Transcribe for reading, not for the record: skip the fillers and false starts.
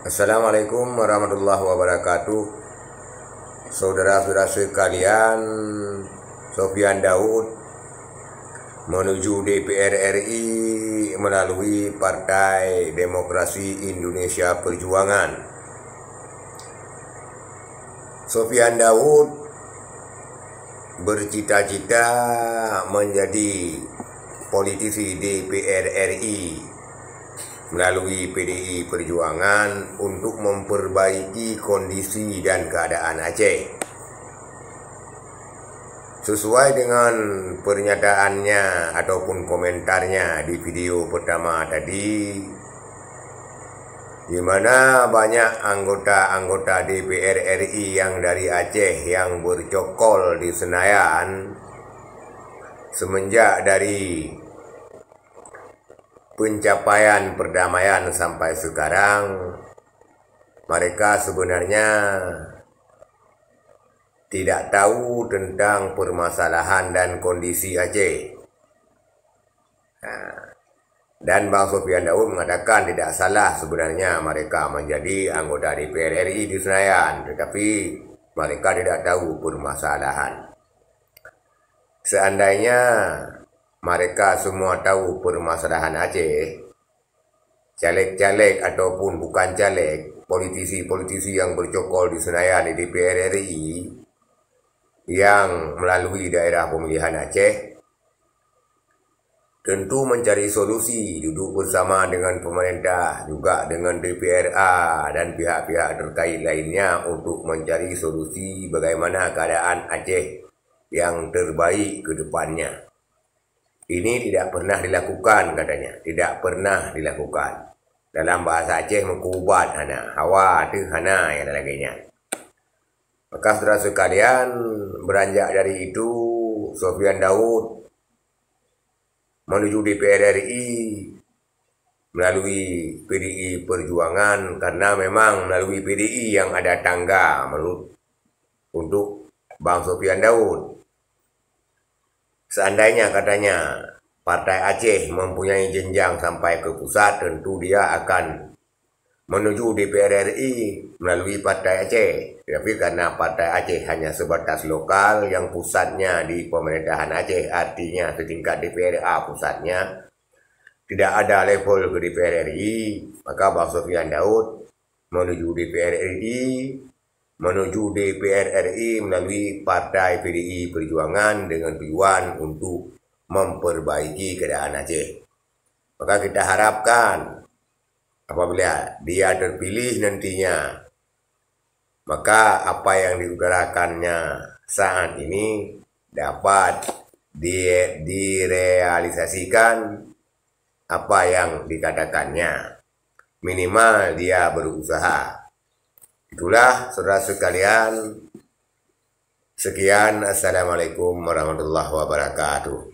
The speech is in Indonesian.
Assalamualaikum warahmatullahi wabarakatuh. Saudara-saudara sekalian, Sofyan Daud menuju DPR RI melalui Partai Demokrasi Indonesia Perjuangan. Sofyan Daud bercita-cita menjadi politisi DPR RI melalui PDI Perjuangan untuk memperbaiki kondisi dan keadaan Aceh. Sesuai dengan pernyataannya ataupun komentarnya di video pertama tadi, di mana banyak anggota-anggota DPR RI yang dari Aceh yang bercokol di Senayan semenjak dari pencapaian perdamaian sampai sekarang. Mereka sebenarnya tidak tahu tentang permasalahan dan kondisi Aceh. Dan Bang Sofyan Daud mengatakan tidak salah sebenarnya mereka menjadi anggota DPR RI di Senayan, tetapi mereka tidak tahu permasalahan. Seandainya mereka semua tahu permasalahan Aceh, caleg-caleg ataupun bukan caleg, politisi-politisi yang bercokol di Senayan di DPR RI yang melalui daerah pemilihan Aceh, tentu mencari solusi, duduk bersama dengan pemerintah, juga dengan DPRA dan pihak-pihak terkait lainnya untuk mencari solusi bagaimana keadaan Aceh yang terbaik ke depannya. Ini tidak pernah dilakukan katanya, tidak pernah dilakukan. Dalam bahasa Aceh mengkubat hana, hawa tu hana yang lainnya. Maka saudara sekalian, beranjak dari itu Sofyan Daud menuju DPR RI melalui PDI Perjuangan, karena memang melalui PDI yang ada tangga menurut untuk Bang Sofyan Daud. Seandainya katanya Partai Aceh mempunyai jenjang sampai ke pusat, tentu dia akan menuju DPR RI melalui Partai Aceh. Tapi karena Partai Aceh hanya sebatas lokal yang pusatnya di pemerintahan Aceh, artinya setingkat DPRA pusatnya, tidak ada level ke DPR RI, maka Bang Sofyan Daud menuju DPR RI melalui Partai PDI Perjuangan dengan tujuan untuk memperbaiki keadaan Aceh. Maka kita harapkan apabila dia terpilih nantinya, maka apa yang diutarakannya saat ini dapat direalisasikan apa yang dikatakannya. Minimal dia berusaha. Itulah saudara sekalian. Sekian, assalamualaikum warahmatullahi wabarakatuh.